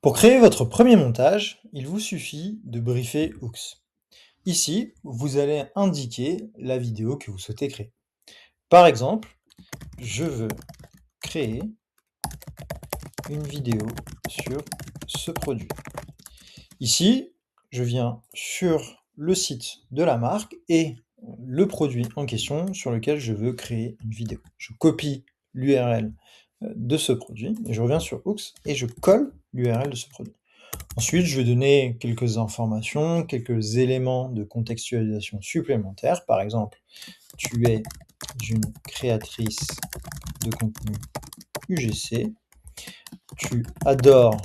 Pour créer votre premier montage, il vous suffit de briefer Hooks. Ici, vous allez indiquer la vidéo que vous souhaitez créer. Par exemple, je veux créer une vidéo sur ce produit. Ici, je viens sur le site de la marque et le produit en question sur lequel je veux créer une vidéo. Je copie l'URL de ce produit et je reviens sur Hooks et je colle l'URL de ce produit. Ensuite, je vais donner quelques informations, quelques éléments de contextualisation supplémentaires. Par exemple, tu es une créatrice de contenu UGC, tu adores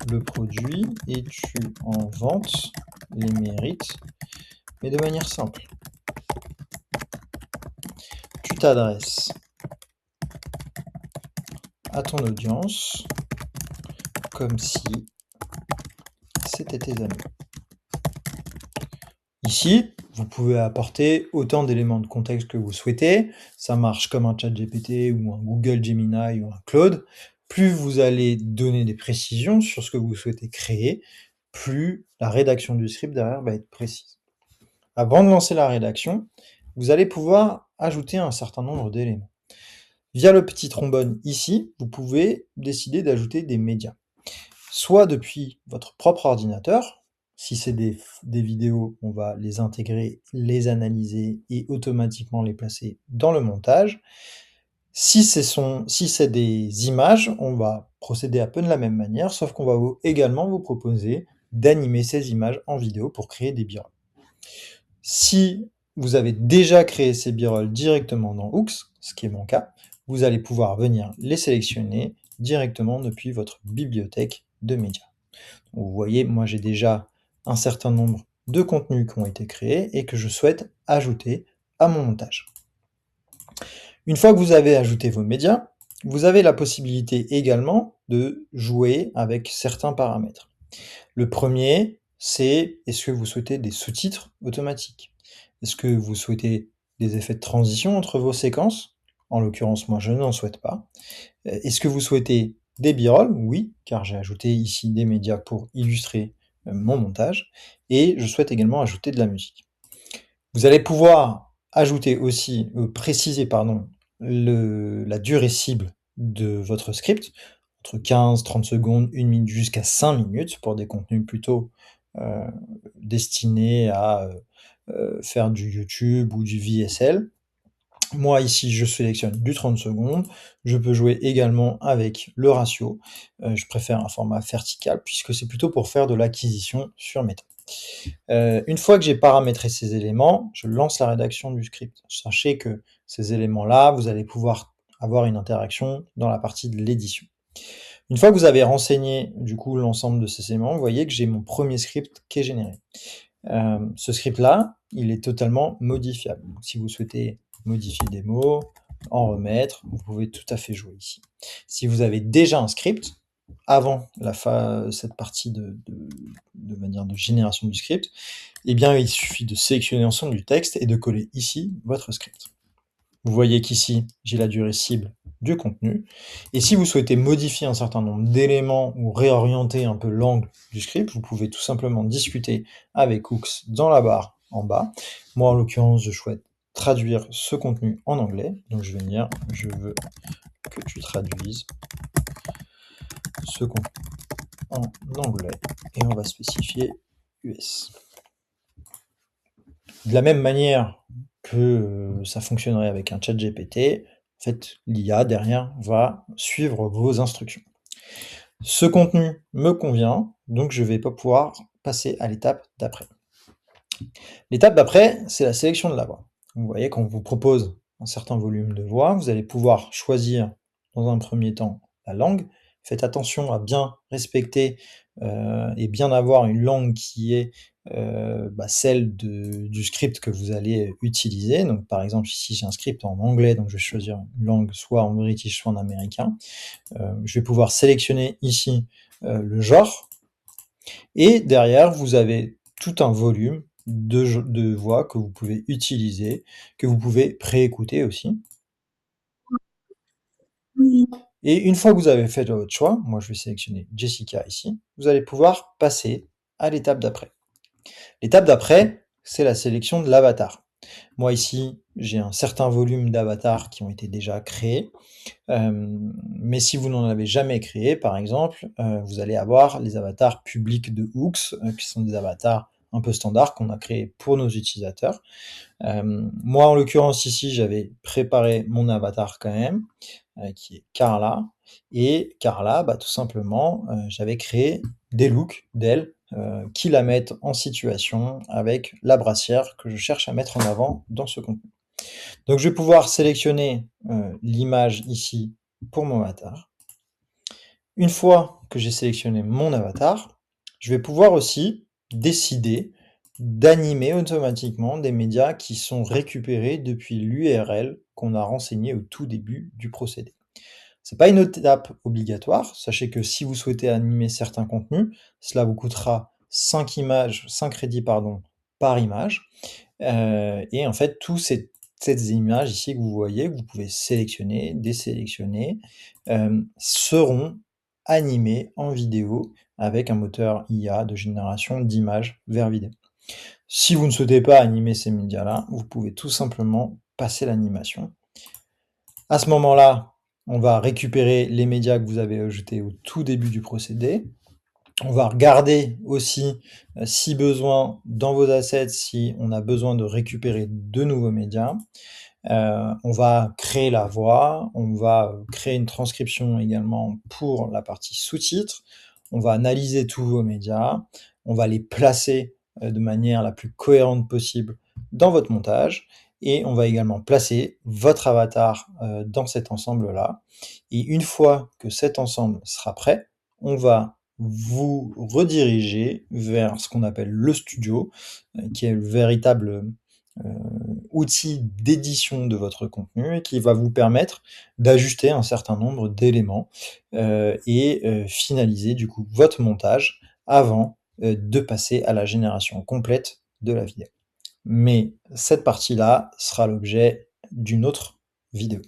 le produit et tu en vantes les mérites, mais de manière simple. Tu t'adresses à ton audience comme si c'était tes amis. Ici, vous pouvez apporter autant d'éléments de contexte que vous souhaitez. Ça marche comme un ChatGPT ou un Google Gemini ou un Claude. Plus vous allez donner des précisions sur ce que vous souhaitez créer, plus la rédaction du script derrière va être précise. Avant de lancer la rédaction, vous allez pouvoir ajouter un certain nombre d'éléments. Via le petit trombone ici, vous pouvez décider d'ajouter des médias. Soit depuis votre propre ordinateur, si c'est des vidéos, on va les intégrer, les analyser et automatiquement les placer dans le montage. Si c'est des images, on va procéder un peu de la même manière, sauf qu'on va également vous proposer d'animer ces images en vidéo pour créer des b-rolls. Si vous avez déjà créé ces b-rolls directement dans Hooks, ce qui est mon cas, vous allez pouvoir venir les sélectionner directement depuis votre bibliothèque de médias. Vous voyez, moi j'ai déjà un certain nombre de contenus qui ont été créés et que je souhaite ajouter à mon montage. Une fois que vous avez ajouté vos médias, vous avez la possibilité également de jouer avec certains paramètres. Le premier, c'est est-ce que vous souhaitez des sous-titres automatiques? Est-ce que vous souhaitez des effets de transition entre vos séquences? En l'occurrence, moi je n'en souhaite pas. Est-ce que vous souhaitez des b-rolls? Oui, car j'ai ajouté ici des médias pour illustrer mon montage, et je souhaite également ajouter de la musique. Vous allez pouvoir ajouter aussi, préciser pardon, la durée cible de votre script, entre 15-30 secondes, 1 minute jusqu'à 5 minutes pour des contenus plutôt destinés à faire du YouTube ou du VSL. Moi ici, je sélectionne du 30 secondes. Je peux jouer également avec le ratio. Je préfère un format vertical puisque c'est plutôt pour faire de l'acquisition sur Meta. Une fois que j'ai paramétré ces éléments, je lance la rédaction du script. Sachez que ces éléments-là, vous allez pouvoir avoir une interaction dans la partie de l'édition. Une fois que vous avez renseigné du coup l'ensemble de ces éléments, vous voyez que j'ai mon premier script qui est généré. Ce script-là, il est totalement modifiable. Donc, si vous souhaitez modifier des mots, en remettre, vous pouvez tout à fait jouer ici. Si vous avez déjà un script, avant cette partie de manière de génération du script, eh bien il suffit de sélectionner l'ensemble du texte et de coller ici votre script. Vous voyez qu'ici, j'ai la durée cible du contenu. Et si vous souhaitez modifier un certain nombre d'éléments ou réorienter un peu l'angle du script, vous pouvez tout simplement discuter avec Hooks dans la barre en bas. Moi, en l'occurrence, je souhaite traduire ce contenu en anglais. Donc, je vais dire, je veux que tu traduises ce contenu en anglais. Et on va spécifier US. De la même manière que ça fonctionnerait avec un chat GPT, en fait, l'IA derrière va suivre vos instructions. Ce contenu me convient, donc je vais pas pouvoir passer à l'étape d'après. L'étape d'après, c'est la sélection de la voix. Vous voyez, quand on vous propose un certain volume de voix, vous allez pouvoir choisir dans un premier temps la langue. Faites attention à bien respecter et bien avoir une langue qui est celle du script que vous allez utiliser. Donc par exemple ici j'ai un script en anglais, donc je vais choisir une langue soit en british soit en américain. Je vais pouvoir sélectionner ici le genre, et derrière vous avez tout un volume de voix que vous pouvez utiliser, que vous pouvez préécouter aussi. Et une fois que vous avez fait votre choix, moi je vais sélectionner Jessica ici, vous allez pouvoir passer à l'étape d'après. L'étape d'après, c'est la sélection de l'avatar. Moi ici, j'ai un certain volume d'avatars qui ont été déjà créés, mais si vous n'en avez jamais créé, par exemple, vous allez avoir les avatars publics de Hooks, qui sont des avatars un peu standards qu'on a créés pour nos utilisateurs. Moi, en l'occurrence ici, j'avais préparé mon avatar quand même, qui est Carla. Et Carla, bah, tout simplement, j'avais créé des looks d'elle, qui la mettent en situation avec la brassière que je cherche à mettre en avant dans ce contenu. Donc je vais pouvoir sélectionner, l'image ici pour mon avatar. Une fois que j'ai sélectionné mon avatar, je vais pouvoir aussi décider d'animer automatiquement des médias qui sont récupérés depuis l'URL qu'on a renseigné au tout début du procédé. C'est pas une étape obligatoire. Sachez que si vous souhaitez animer certains contenus, cela vous coûtera 5 crédits pardon, par image. Et en fait, ces images ici que vous voyez, que vous pouvez sélectionner, désélectionner, seront animées en vidéo avec un moteur IA de génération d'images vers vidéo. Si vous ne souhaitez pas animer ces médias-là, vous pouvez tout simplement passer l'animation. À ce moment-là, on va récupérer les médias que vous avez ajoutés au tout début du procédé. On va regarder aussi, si besoin, dans vos assets, si on a besoin de récupérer de nouveaux médias. On va créer la voix, on va créer une transcription également pour la partie sous-titres. On va analyser tous vos médias, on va les placer, de manière la plus cohérente possible dans votre montage et on va également placer votre avatar, dans cet ensemble-là. Et une fois que cet ensemble sera prêt, on va vous rediriger vers ce qu'on appelle le studio, qui est le véritable, outil d'édition de votre contenu et qui va vous permettre d'ajuster un certain nombre d'éléments, et finaliser du coup votre montage avant, de passer à la génération complète de la vidéo. Mais cette partie-là sera l'objet d'une autre vidéo.